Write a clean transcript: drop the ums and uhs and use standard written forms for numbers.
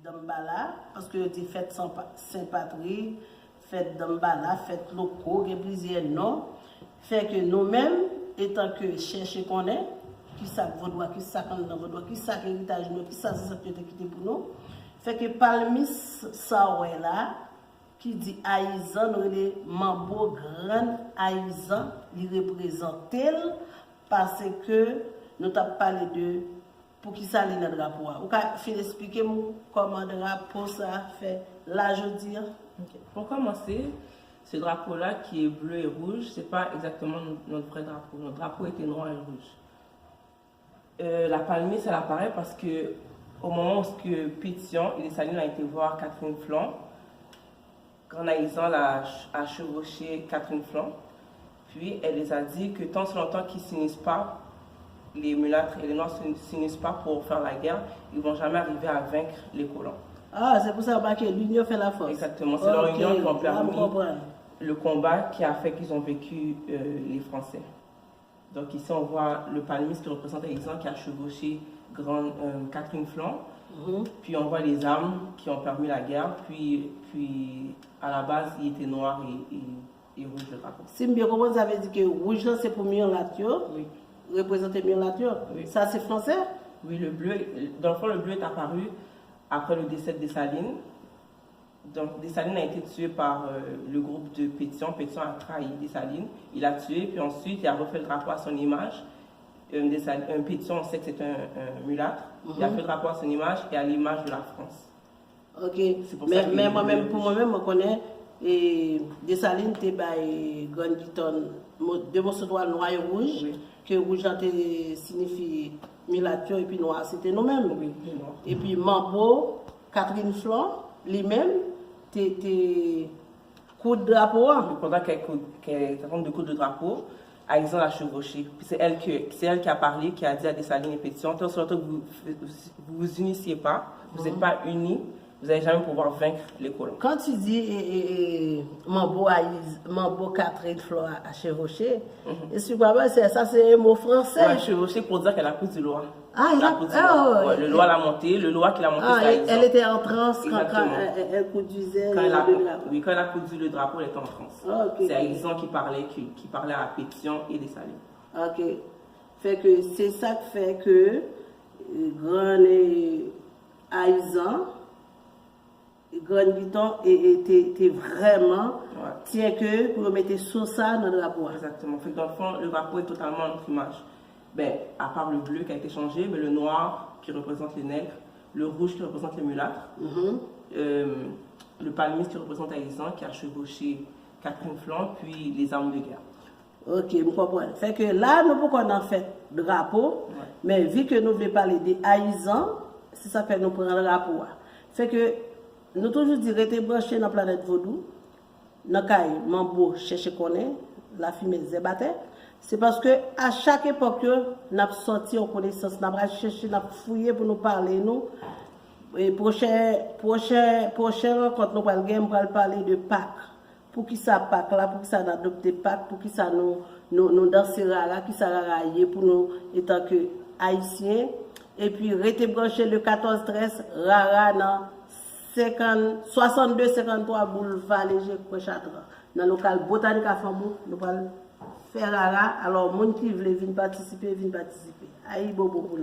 d'Ambala, parce que des fêtes Saint-Patrick, fêtes d'Ambala, fêtes locaux, il y a plusieurs noms. Fait que nous-mêmes, étant que chercher qu'on est, qui ça vaudra, qui ça qu'on a vaudra, qui ça héritage nous, qui ça c'est qui quitté pour nous. Fait que parmi ça là, qui dit Aïzan, les Mambo grand Aïzan, il représente parce que nous avons parlé de pour qui ça dans le drapeau. Vous pouvez expliquer comment le drapeau ça fait là je dis. Okay. Pour commencer, ce drapeau-là qui est bleu et rouge, ce n'est pas exactement notre vrai drapeau. Notre drapeau était noir et rouge. La palmée, ça apparaît parce que au moment où Pétion et Dessalines ont été voir Catherine Flanc, Grand Aïzan a chevauché Catherine Flanc, puis elle les a dit que tant longtemps qu'ils ne s'unissent pas, les mulâtres et les noirs ne s'unissent pas pour faire la guerre, ils ne vont jamais arriver à vaincre les colons. Ah, c'est pour ça que l'union fait la force. Exactement, c'est leur union qui a permis le combat qui a fait qu'ils ont vécu les Français. Donc ici, on voit le palmiste qui représente Aïzan qui a chevauché Catherine Flanc. Puis on voit les armes qui ont permis la guerre. Puis à la base, il était noir et rouge le drapeau. Si bien comment vous avez dit que rouge c'est pour Mionlatio, oui. Représenter Mionlatio, oui. Ça c'est français? Oui, le bleu, dans le fond, le bleu est apparu après le décès de Dessalines. Donc Dessalines a été tué par le groupe de Pétion. Pétion a trahi Dessalines, il a tué, puis ensuite il a refait le drapeau à son image. Pétion, on sait que c'est un mulâtre. Il a fait le drapeau à son image et à l'image de la France. Ok, mais moi-même, pour moi-même, je connais Dessalines, tu es Grand Guiton, de mon soir noir et rouge, oui. Que rouge signifie mulâtre et puis noir, c'était nous-mêmes. Oui, et puis Mambo, Catherine Flanc, lui-même, t'es coup de drapeau. Pendant qu'elle de coup de drapeau, Aïzan l'a chevauché. Puis c'est elle qui a parlé, qui a dit à Dessalines et Pétion, tant que vous vous unissiez pas, vous n'êtes pas unis, vous n'allez jamais pouvoir vaincre les colons. Quand tu dis Mambo Catherine Flanc a chevauché, ça c'est un mot français. Ouais, chevauché pour dire qu'elle a pris du loi. Ah, le loi l'a monté, le loi qui l'a monté, c'est Aïzan. Elle était en transe quand elle conduisait le drapeau. Oui, quand elle a conduit le drapeau, elle était en transe. Okay. C'est Aïzan qui parlait à Pétion et Dessalines. Ok. Fait que c'est ça qui fait que Grand Aïzan, Grand Guiton était vraiment tiens que pour mettre sur ça dans le drapeau. Exactement. Fait que dans le fond, le drapeau est totalement notre image. Ben, à part le bleu qui a été changé, mais le noir qui représente les nègres, le rouge qui représente les mulâtres, le palmiste qui représente Aïzan qui a chevauché Catherine Flanc, puis les armes de guerre. Ok, je comprends. Fait que là, nous pouvons en faire le drapeau, mais vu que nous voulons parler d'Aïzan, c'est ça que nous prenons le drapeau. Fait que nous toujours dire rester branché dans la planète Vaudou, dans le Mambo chercher connaît, la fumée zébaté. C'est parce que à chaque époque, nous avons sorti en connaissance, nous avons cherché, nous avons fouillé pour nous parler. Nous. Et prochaine rencontre, nous allons parler de Pâques. Pour qui ça Pâques là, pour qui ça adopte Pâques, pour qui ça nous danser là, qui ça railler pour nous étant que haïtiens. Et puis rester branché le 14-13, rara dans 62-53 boulevard Léger Pochatra. Dans le local botanique à Fambou, nous allons faire rara. Alors, les gens qui veulent venir participer, viennent participer. Aïe, bobo.